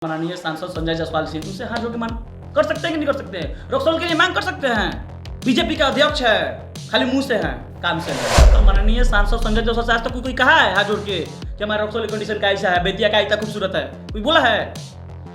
माननीय सांसद संजय जायसवाल जी उनसे हाथ जोड़ के मांग कर सकते हैं कि नहीं कर सकते हैं? रक्सौल के लिए मांग कर सकते हैं। बीजेपी का अध्यक्ष है, खाली मुंह से है, काम से नहीं। तो माननीय सांसद संजय जायसवाल से आज तक कोई कहा है हाथ जोड़ के कि हमारा रक्सौल की कंडीशन कैसा है, बेतिया का इतना खूबसूरत है? कोई बोला है?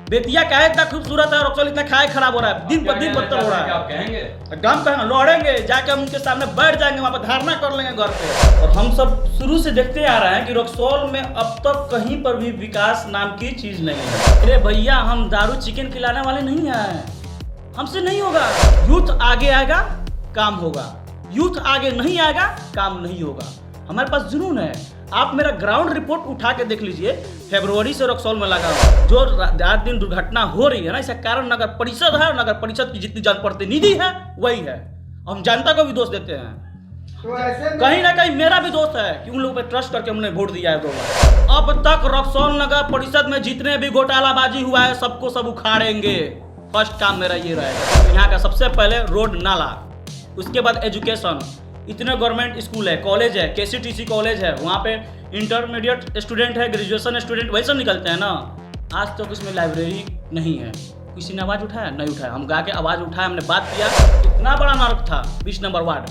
बेतिया का इतना खूबसूरत है, रक्सौल इतना खाए खराब हो रहा है, दिन पर दिन बदतर हो रहा है। आप कहेंगे हम कहेंगे, लड़ेंगे, जाके हम उनके सामने बैठ जाएंगे, वहां पर धारणा कर लेंगे घर पे। और हम सब शुरू से देखते आ रहे हैं कि रक्सौल में अब तक कहीं पर भी विकास नाम की चीज नहीं है। अरे भैया, हम दारू चिकन खिलाने वाले नहीं हैं, हमसे नहीं होगा। यूथ आगे आएगा, काम होगा। यूथ आगे नहीं आएगा, काम नहीं होगा। हमारे पास जुनून है। आप मेरा ग्राउंड रिपोर्ट उठा के देख लीजिए, फरवरी से रक्सौल में लगा जो रात दिन दुर्घटना हो रही है ना, इसका कारण नगर परिषद है। नगर परिषद की जितनी जनप्रतिनिधि है वही है। हम जनता को भी दोष देते हैं, तो ऐसे कहीं ना कहीं मेरा भी दोस्त है कि उन लोगों पे ट्रस्ट करके हमने वोट दिया है 2 बार। अब तक रक्सौल नगर परिषद में जितने भी घोटालाबाजी हुआ है सबको सब उखाड़ेंगे। फर्स्ट काम मेरा ये रहेगा। यहाँ का सबसे पहले रोड नाला, उसके बाद एजुकेशन। इतने गवर्नमेंट स्कूल है, कॉलेज है, KCTC कॉलेज है, वहाँ पे इंटरमीडिएट स्टूडेंट है, ग्रेजुएशन स्टूडेंट वही सब निकलते हैं ना। आज तक उसमें लाइब्रेरी नहीं है। किसी ने आवाज़ उठाया? नहीं उठाया। हम गा के आवाज़ उठाया, हमने बात किया। इतना बड़ा नर्क था 20 नंबर वार्ड,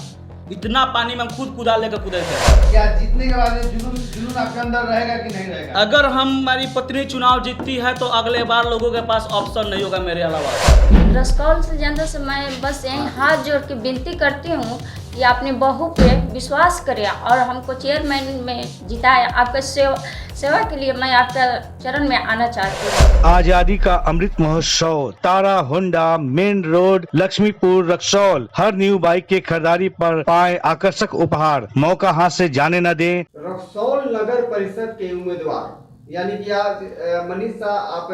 इतना पानी में हम खुद कुदाल लेकर कूदे थे। क्या जीतने के बाद जुनून आपके अंदर रहेगा कि नहीं रहेगा? अगर हमारी पत्नी चुनाव जीतती है तो अगले बार लोगों के पास ऑप्शन नहीं होगा मेरे अलावा। रक्सौल से जनता से मैं बस यही हाथ जोड़ के विनती करती हूँ कि अपनी बहू पे विश्वास करें और हमको चेयरमैन में जिताए। आपका सेवा के लिए मैं आपका चरण में आना चाहती हूँ। आजादी का अमृत महोत्सव, Tara Honda, main road, Laxmipur, Raxaul. हर न्यू बाइक के खरीदारी पर पाए आकर्षक उपहार। मौका हाथ से जाने न दें। रक्सौल नगर परिषद के उम्मीदवार यानी कि आज मनीष शाह, आप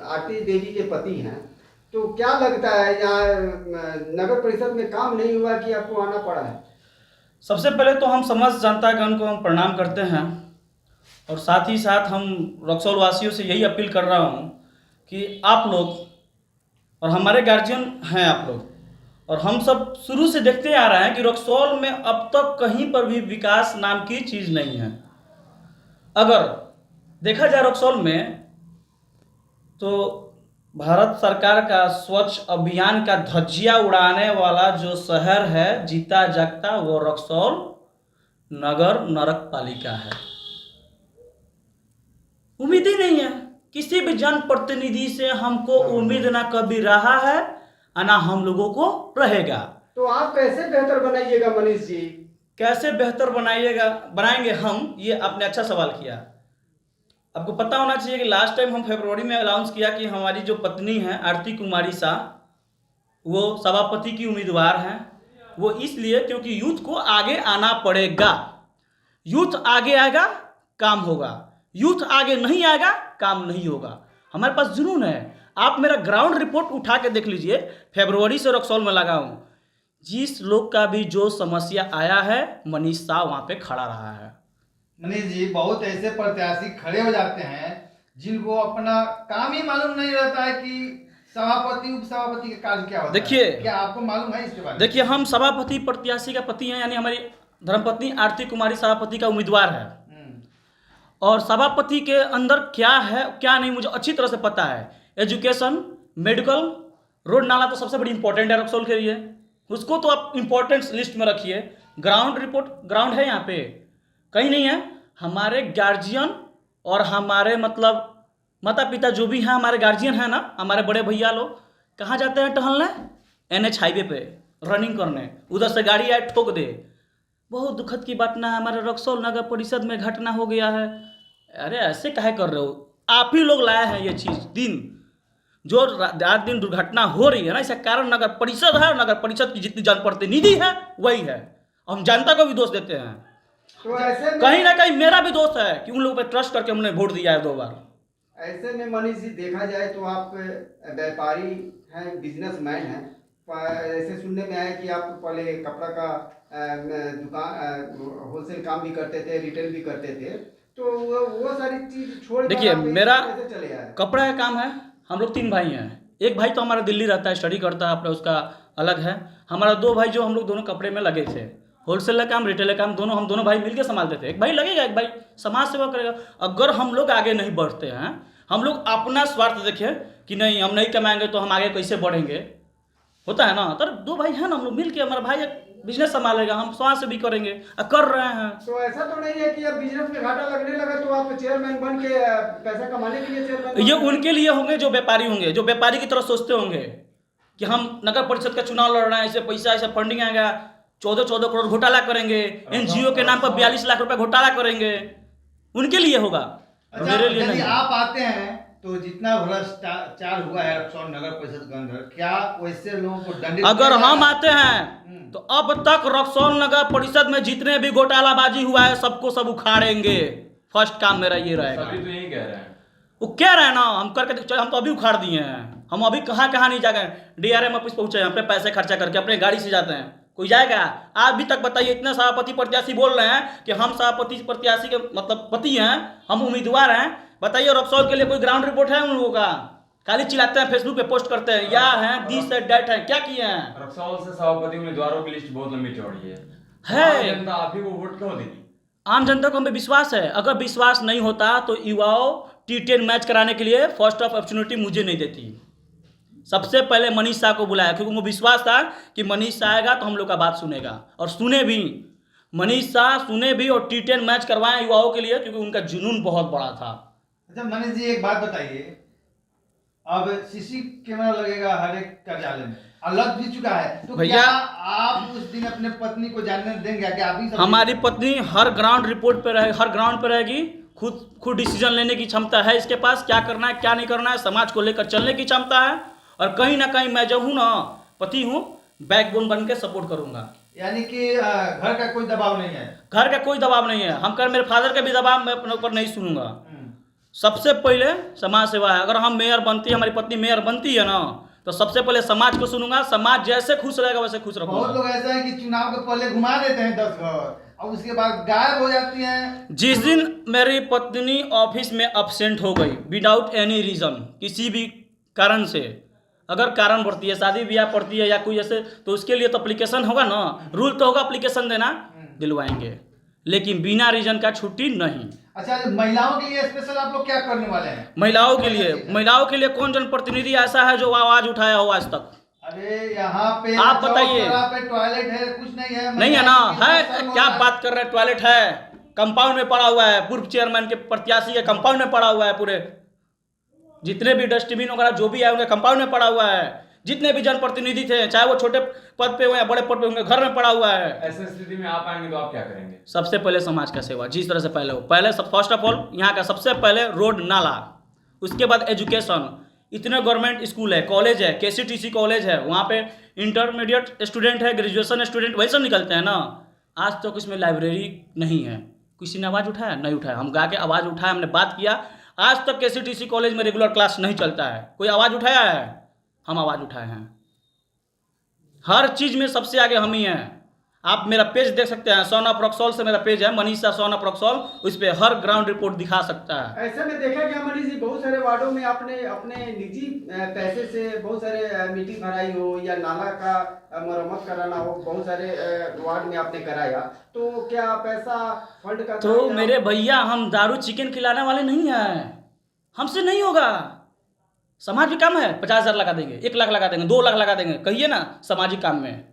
आरती देवी के पति हैं, तो क्या लगता है यहाँ नगर परिषद में काम नहीं हुआ कि आपको आना पड़ा है? सबसे पहले तो हम समस्त जनतागण को हम प्रणाम करते हैं और साथ ही साथ हम रक्सौल वासियों से यही अपील कर रहा हूँ कि आप लोग और हमारे गार्जियन हैं आप लोग, और हम सब शुरू से देखते आ रहे हैं कि रक्सौल में अब तक कहीं पर भी विकास नाम की चीज़ नहीं है। अगर देखा जाए रक्सौल में तो भारत सरकार का स्वच्छ अभियान का धज्जिया उड़ाने वाला जो शहर है जीता जागता, वो रक्सौल नगर नरक पालिका है। उम्मीद ही नहीं है किसी भी जनप्रतिनिधि से, हमको उम्मीद ना कभी रहा है और ना हम लोगों को रहेगा। तो आप कैसे बेहतर बनाइएगा मनीष जी? कैसे बेहतर बनाएंगे हम, ये आपने अच्छा सवाल किया। आपको पता होना चाहिए कि लास्ट टाइम हम फरवरी में अनाउंस किया कि हमारी जो पत्नी है आरती कुमारी शाह, वो सभापति की उम्मीदवार हैं। वो इसलिए क्योंकि यूथ को आगे आना पड़ेगा। यूथ आगे आएगा, काम होगा। यूथ आगे नहीं आएगा, काम नहीं होगा। हमारे पास जुनून है। आप मेरा ग्राउंड रिपोर्ट उठा के देख लीजिए, फरवरी से रक्सौल में लगा हूँ। जिस लोग का भी जो समस्या आया है, मनीष शाह वहाँ पे खड़ा रहा है। मनीष जी, बहुत ऐसे प्रत्याशी खड़े हो जाते हैं जिनको अपना काम ही मालूम नहीं रहता है कि सभापति उप सभापति का कार्य क्या होता देखिए, है। क्या आपको मालूम है इसके बारे में? देखिए, हम सभापति प्रत्याशी का पति हैं, यानी हमारी धर्मपत्नी आरती कुमारी सभापति का उम्मीदवार है। और सभापति के अंदर क्या है क्या नहीं मुझे अच्छी तरह से पता है। एजुकेशन, मेडिकल, रोड नाला तो सबसे बड़ी इंपॉर्टेंट है रक्सौल के लिए, उसको तो आप इंपॉर्टेंट लिस्ट में रखिए। ग्राउंड रिपोर्ट, ग्राउंड है यहाँ पे कहीं नहीं है। हमारे गार्जियन और हमारे मतलब माता पिता जो भी हैं, हमारे गार्जियन हैं ना, हमारे बड़े भैया लोग कहाँ जाते हैं टहलने? NH हाईवे पे रनिंग करने, उधर से गाड़ी आए ठोक दे। बहुत दुखद की बात ना, हमारे रक्सौल नगर परिषद में घटना हो गया है। अरे ऐसे काहे कर रहे हो? आप ही लोग लाए हैं ये चीज़। दिन जो रात दिन दुर्घटना हो रही है ना, इसका कारण नगर परिषद है। नगर परिषद की जितनी जनप्रतिनिधि है वही है। हम जनता को भी दोष देते हैं, तो ऐसे में कहीं ना कहीं मेरा भी दोस्त है कि उन लोगों पे ट्रस्ट करके हमने वोट दिया है 2 बार। ऐसे में मनीष जी देखा जाए तो आप व्यापारी हैं, बिजनेसमैन हैं। ऐसे सुनने में आया कि आप पहले कपड़ा का दुकान, होलसेल काम भी करते थे, रिटेल भी करते थे, तो वो सारी चीज छोड़ कर देखिए, आप इस मेरा कैसे चले आए? कपड़ा का काम है। हम लोग 3 भाई हैं। एक भाई तो हमारा दिल्ली रहता है, स्टडी करता है अपना, उसका अलग है। हमारा 2 भाई जो हम लोग दोनों कपड़े में लगे थे, होलसेल का काम, रिटेल का काम, दोनों हम दोनों भाई मिलकर संभालते थे। एक भाई लगेगा, एक भाई समाज सेवा करेगा। अगर हम लोग आगे नहीं बढ़ते हैं, हम लोग अपना स्वार्थ देखें कि नहीं हम नहीं कमाएंगे तो हम आगे कैसे बढ़ेंगे, होता है ना। तो दो भाई हैं ना, हम लोग मिल के, हमारा भाई एक बिजनेस संभालेगा, हम समाज से भी करेंगे और कर रहे हैं। तो ऐसा तो नहीं है कि अब बिजनेस में घाटा लगने लगा तो आप चेयरमैन बन के पैसा कमाने के लिए चेयरमैन? ये उनके लिए होंगे जो व्यापारी होंगे, जो व्यापारी की तरह सोचते होंगे कि हम नगर परिषद का चुनाव लड़ रहे हैं, ऐसे पैसा ऐसा फंडिंग आएगा, 14 करोड़ घोटाला करेंगे, NGO के नाम पर 42 लाख रुपए घोटाला करेंगे, उनके लिए होगा, अच्छा, मेरे लिए यदि नहीं। आप आते हैं तो जितना भ्रष्टाचार हुआ है रक्सौल नगर परिषद के अंदर, क्या वैसे लोगों को दंडित अगर किया हम जाएगा? आते हैं तो अब तक रक्सौल नगर परिषद में जितने भी घोटालाबाजी हुआ है सबको सब उखाड़ेंगे। फर्स्ट काम मेरा ये रहेगा। सभी तो यही कह रहे हैं। वो कह रहे हैं ना, हम करके हम तो अभी उखाड़ दिए हैं। हम अभी कहाँ कहाँ नहीं जा गए, DRM ऑफिस पहुंचे हैं, अपने पैसे खर्चा करके अपने गाड़ी से जाते हैं। कोई जाएगा? आज भी तक बताइए, इतने सभापति प्रत्याशी बोल रहे हैं कि हम सभापति प्रत्याशी के मतलब पति हैं, हम उम्मीदवार हैं। बताइए रक्सौल के लिए कोई ग्राउंड रिपोर्ट है उन लोगों का? खाली चिल्लाते हैं, फेसबुक पे पोस्ट करते हैं, या हैं दिस है डेट है, क्या किए हैं? रक्सौल से सभापति उम्मीदवारों की लिस्ट बहुत लंबी चौड़ी है। है। जनता आप ही को वोट क्यों देगी? आम जनता को हमें विश्वास है। अगर विश्वास नहीं होता तो युवाओं T10 मैच कराने के लिए फर्स्ट ऑफ अपॉर्चुनिटी मुझे नहीं देती। सबसे पहले मनीष शाह को बुलाया, क्योंकि उनको विश्वास था कि मनीष शाह आएगा तो हम लोग का बात सुनेगा, और सुने भी। मनीष शाह सुने भी और T10 मैच करवाए युवाओं के लिए, क्योंकि उनका जुनून बहुत बड़ा था। अच्छा मनीष जी, एक बात बताइए, अब CC कैमरा लगेगा हर एक कार्यालय में, और लग भी चुका है, तो भैया, क्या आप उस दिन अपने पत्नी को जानने देंगे कि आप ही सब? हमारी पत्नी हर ग्राउंड रिपोर्ट पे रहे, हर ग्राउंड पे रहेगी। खुद डिसीजन लेने की क्षमता है इसके पास, क्या करना है क्या नहीं करना है, समाज को लेकर चलने की क्षमता है। और कहीं ना कहीं मैं जो हूँ ना, पति हूँ, बैकबोन बन के सपोर्ट करूंगा। यानी कि घर का कोई दबाव नहीं है? घर का कोई दबाव नहीं है। हम कर मेरे फादर का भी दबाव मैं अपने ऊपर नहीं सुनूंगा। सबसे पहले समाज सेवा है। अगर हम मेयर बनती है, हमारी पत्नी मेयर बनती है ना, तो सबसे पहले समाज को सुनूंगा। समाज जैसे खुश रहेगा वैसे खुश बहुत रखूंगा। लोग ऐसा है कि चुनाव के पहले घुमा देते हैं 10 घर और उसके बाद गायब हो जाती हैं। जिस दिन मेरी पत्नी ऑफिस में अब्सेंट हो गई विदाउट एनी रीजन, किसी भी कारण से, अगर कारण बढ़ती है, शादी ब्याह पड़ती है या कोई ऐसे, तो उसके लिए तो अप्लीकेशन होगा ना, रूल तो होगा अप्लीकेशन देना, दिलवाएंगे, लेकिन बिना रीजन का छुट्टी नहीं। अच्छा, महिलाओं के लिए स्पेशल आप लोग क्या करने वाले हैं? महिलाओं के लिए कौन जनप्रतिनिधि ऐसा है जो आवाज उठाया हो आज तक? अरे यहाँ पे आप बताइए। पे टॉयलेट है, कुछ नहीं है? नहीं है ना? है, महिलाएं क्या बात कर रहे हैं? टॉयलेट है, कंपाउंड में पड़ा हुआ है, पूर्व चेयरमैन के प्रत्याशी के कंपाउंड में पड़ा हुआ है। पूरे जितने भी डस्टबिन वगैरह जो भी है उनके कंपाउंड में पड़ा हुआ है। जितने भी जनप्रतिनिधि थे, चाहे वो छोटे पद पे हो या बड़े पद पे, उनके घर में पड़ा हुआ है। ऐसे स्थिति में आप आएंगे तो आप क्या करेंगे? सबसे पहले समाज का सेवा, जिस तरह से पहले हो, पहले सब फर्स्ट ऑफ ऑल यहाँ का सबसे पहले रोड नाला, उसके बाद एजुकेशन। इतने गवर्नमेंट स्कूल है, कॉलेज है, KCTC कॉलेज है, वहाँ पे इंटरमीडिएट स्टूडेंट है, ग्रेजुएशन स्टूडेंट वही सब निकलते हैं ना। आज तक इसमें लाइब्रेरी नहीं है। किसी ने आवाज़ उठाया? नहीं उठाया। हम गा के आवाज़ उठाया, हमने बात किया। आज तक KCTC कॉलेज में रेगुलर क्लास नहीं चलता है। कोई आवाज़ उठाया है? हम आवाज़ उठाए हैं। हर चीज़ में सबसे आगे हम ही हैं। आप मेरा पेज देख सकते हैं, सन ऑफ रक्सौल से मेरा पेज है, मनीष शाह सन ऑफ रक्सौल। उस पर हर ग्राउंड रिपोर्ट दिखा सकता है। ऐसे में देखा गया मनीष जी, बहुत सारे वार्डों में आपने अपने निजी पैसे से बहुत सारे मिट्टी भराई हो या नाला का मरम्मत कराना हो, बहुत सारे वार्ड में आपने कराया, तो क्या पैसा फंड का? तो मेरे भैया, हम दारू चिकन खिलाने वाले नहीं हैं, हमसे नहीं होगा। समाज भी काम है, 50,000 लगा देंगे, 1 लाख लगा देंगे, 2 लाख लगा देंगे, कहिए ना। सामाजिक काम में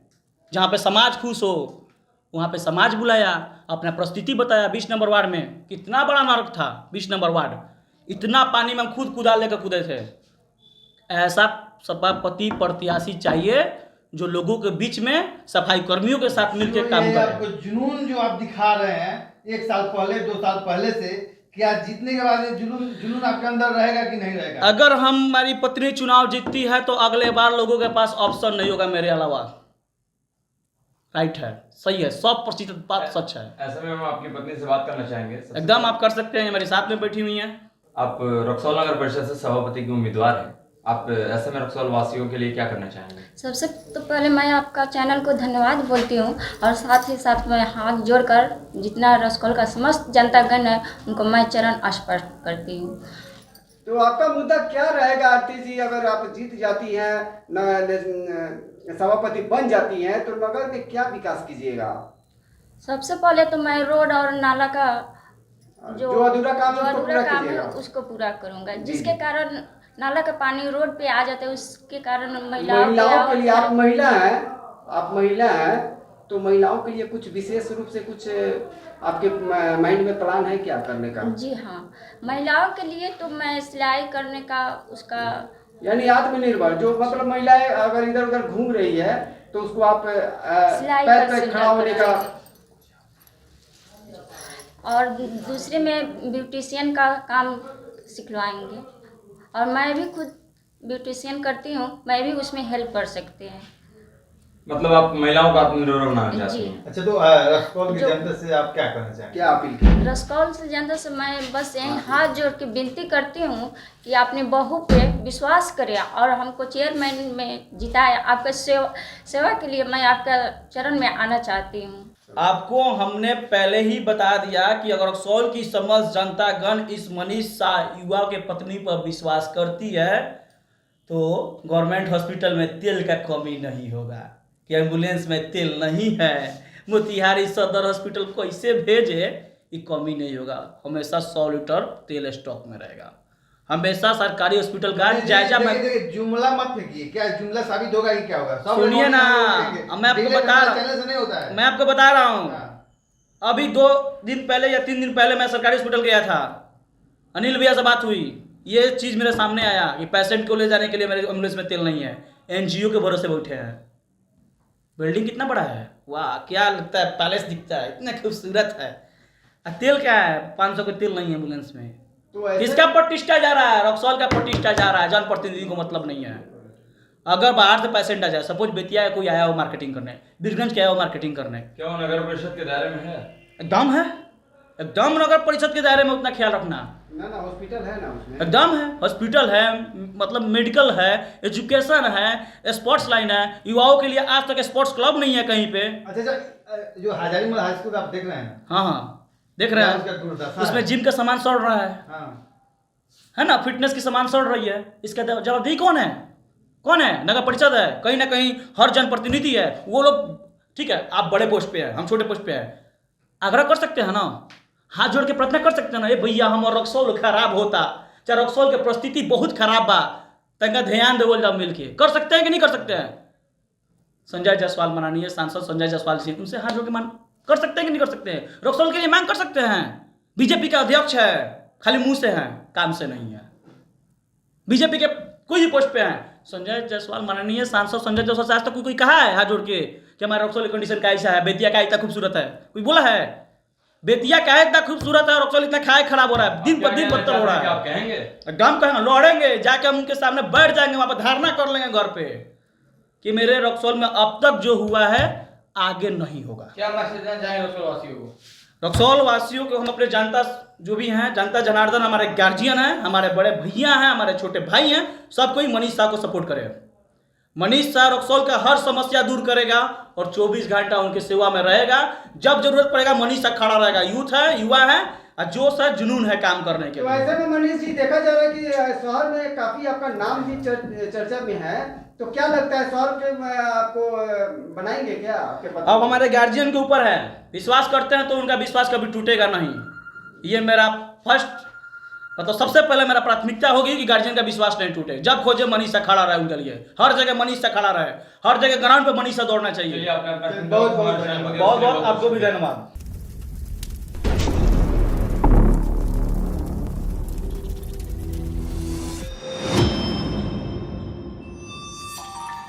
जहाँ पे समाज खुश हो वहाँ पे समाज बुलाया, अपना परिस्थिति बताया। 20 नंबर वार्ड में कितना बड़ा नर्क था, 20 नंबर वार्ड, इतना पानी में हम खुद कुदाल लेकर कूदे थे। ऐसा सभापति प्रत्याशी चाहिए जो लोगों के बीच में सफाई कर्मियों के साथ मिलकर काम करे। आपको जुनून जो आप दिखा रहे हैं 1 साल पहले 2 साल पहले से, क्या जीतने के बाद ये जुनून आपके अंदर रहेगा कि नहीं रहेगा? अगर हमारी पत्नी चुनाव जीतती है तो अगले बार लोगों के पास ऑप्शन नहीं होगा मेरे अलावा। राइट है, सही है, 100% बात सच है। ऐसे में हम आपकी पत्नी से बात करना चाहेंगे। एकदम आप कर सकते हैं, मेरे साथ में बैठी हुई हैं। आप रक्सौल नगर परिषद से सभापति की उम्मीदवार हैं। आप ऐसे में रक्सौल वासियों के लिए क्या करना चाहेंगे? सबसे तो पहले मैं आपका चैनल को धन्यवाद बोलती हूँ, और साथ ही साथ मैं हाथ जोड़कर जितना रक्सौल का समस्त जनतागण है उनको मैं चरण स्पर्श करती हूँ। तो आपका मुद्दा क्या रहेगा आरती जी? अगर आप जीत जाती हैं, सभापति बन जाती हैं, तो नगर में क्या विकास कीजिएगा? सबसे पहले तो मैं रोड और नाला का जो अधूरा काम है उसको पूरा काम है कीजिएगा। उसको पूरा करूंगा, जिसके कारण नाला का पानी रोड पे आ जाता है, उसके कारण महिलाओं महिलाओं के लिए आप महिला हैं तो महिलाओं के लिए कुछ विशेष रूप से कुछ आपके माइंड में प्लान है क्या करने का? जी हाँ, महिलाओं के लिए तो मैं सिलाई करने का उसका यानी आत्मनिर्भर, जो मतलब महिलाएं अगर इधर उधर घूम रही है तो उसको आप सिलाई पैर का पे सिलाई खड़ा होने का। और दूसरे में ब्यूटिशियन का काम सिखवाएंगे, और मैं भी खुद ब्यूटिशियन करती हूँ, मैं भी उसमें हेल्प कर सकते हैं। मतलब आप महिलाओं को आत्मनिर्भर बनाना चाहते जी। हैं। अच्छा, तो रक्सौल की जनता से आप क्या कहना चाहेंगे? क्या अपील की? रसकौल से जनता से मैं बस यही हाथ जोड़ के विनती करती हूँ कि अपनी बहू पे विश्वास करें और हमको चेयरमैन में जिताए। आपका सेवा के लिए मैं आपका चरण में आना चाहती हूँ। आपको हमने पहले ही बता दिया कि अगर रक्सौल की समस्त जनतागण इस मनीष शाह युवा के पत्नी पर विश्वास करती है तो गवर्नमेंट हॉस्पिटल में तेल का कमी नहीं होगा, कि एम्बुलेंस में तेल नहीं है, मोतिहारी सदर हॉस्पिटल कैसे भेजे, ये कमी नहीं होगा। हमेशा 100 लीटर तेल स्टॉक में रहेगा। हमेशा सरकारी हॉस्पिटल का जायजा में देखिए, जुमला मत फेंकिए, क्या जुमला साबित होगा कि क्या होगा? सब सुनिए लोग ना, बोलेंगे। मैं आपको देखिए, बता रहा चैनल से नहीं होता है। मैं आपको बता रहा हूँ। हाँ। अभी 2 दिन पहले या 3 दिन पहले मैं सरकारी हॉस्पिटल गया था, अनिल भैया से बात हुई, ये चीज़ मेरे सामने आया कि पेशेंट को ले जाने के लिए मेरे एम्बुलेंस में तेल नहीं है, एनजीओ के भरोसे बैठे हैं। बिल्डिंग कितना बड़ा है, वाह क्या लगता है, पैलेस दिखता है, इतना खूबसूरत है, तेल क्या है, 500 का तेल नहीं है एम्बुलेंस में। तो ऐसे किसका प्रतिष्ठा जा रहा है? रक्सौल का प्रतिष्ठा जा रहा है, जनप्रतिनिधि को मतलब नहीं है। अगर बाहर से पेशेंट आ जाए, सपोज बेतिया कोई आया हो मार्केटिंग करने, बीरगंज के आया हो मार्केटिंग करने, क्या वो नगर परिषद के दायरे में है? एकदम है, एकदम नगर परिषद के दायरे में उतना ख्याल रखना, ना हॉस्पिटल है ना उसमें, एकदम है। हॉस्पिटल है, मतलब मेडिकल है, एजुकेशन है, स्पोर्ट्स लाइन है। युवाओं के लिए आज तक स्पोर्ट्स क्लब नहीं है कहीं पे। अच्छा, जो हजारीमल हाई स्कूल आप देख रहे हैं, हाँ हाँ देख रहे उसका हैं, दुर्दशा उसमें है। जिम का सामान सड़ रहा हाँ। है ना, फिटनेस की सामान सड़ रही है। इसका जवाबदेही कौन है? कौन है? नगर परिषद है। कहीं ना कहीं हर जनप्रतिनिधि है, वो लोग ठीक है, आप बड़े पोस्ट पे हैं, हम छोटे पोस्ट पे हैं, आग्रह कर सकते हैं ना, हाथ जोड़ के प्रार्थना कर सकते हैं ना, ये भैया हमारा रक्सौल खराब होता, चाहे रक्सौल के परिस्थिति बहुत खराब बा, तंगा ध्यान देवल जाओ मिल के। कर सकते हैं कि नहीं कर सकते हैं? संजय जायसवाल माननीय सांसद संजय जायसवाल जी, उनसे हाथ जोड़ के मान कर सकते हैं कि नहीं कर सकते हैं? रक्सौल के लिए मांग कर सकते हैं। बीजेपी का अध्यक्ष है, खाली मुंह से हैं, काम से नहीं है। बीजेपी के कोई भी पोस्ट पे हैं, संजय जायसवाल माननीय सांसद संजय जायसवाल से आज तक कोई कहा है हाथ जोड़ के कि हमारा रक्सौल कंडीशन का ऐसा है, बेतिया का इतना खूबसूरत है? कोई बोला है? बेतिया का इतना खूबसूरत है और रक्सौल इतना खाए खराब हो रहा है, दिन पर दिन बदतर हो रहा है। आप कहेंगे? एकदम कहेंगे, लड़ेंगे, जाके हम उनके सामने बैठ जाएंगे, वहां पर धारणा कर लेंगे घर पे कि मेरे रक्सौल में अब तक जो हुआ है आगे नहीं होगा। क्या मैसेज देना चाहेंगे रक्सौल वासियों को? रक्सौल वासियों को हम अपने जनता जो भी हैं, जनता जनार्दन, हमारे गार्जियन हैं, हमारे बड़े भैया हैं, हमारे छोटे भाई हैं, सब कोई मनीष शाह को सपोर्ट करें। मनीष शाह रक्सौल का हर समस्या दूर करेगा और 24 घंटा उनके सेवा में रहेगा। जब जरूरत पड़ेगा मनीष शाह खड़ा रहेगा। यूथ है, युवा है, और जोश है, जुनून है काम करने के तो लिए। ऐसे में मनीष जी देखा जा रहा है कि शहर में काफी आपका नाम भी चर्चा में है, तो क्या लगता है शहर के आपको बनाएंगे क्या आपके पति? अब हमारे गार्जियन के ऊपर है, विश्वास करते हैं तो उनका विश्वास कभी टूटेगा नहीं। ये मेरा फर्स्ट मतलब सबसे पहले मेरा प्राथमिकता होगी कि गार्जियन का विश्वास नहीं टूटे। जब खोजे मनीष शाह खड़ा रहे उनके लिए, हर जगह मनीष शाह खड़ा रहे, हर जगह ग्राउंड पे मनीष शाह दौड़ना चाहिए। चलिए, आपने अपना बहुत बहुत बहुत बहुत आपको भी धन्यवाद।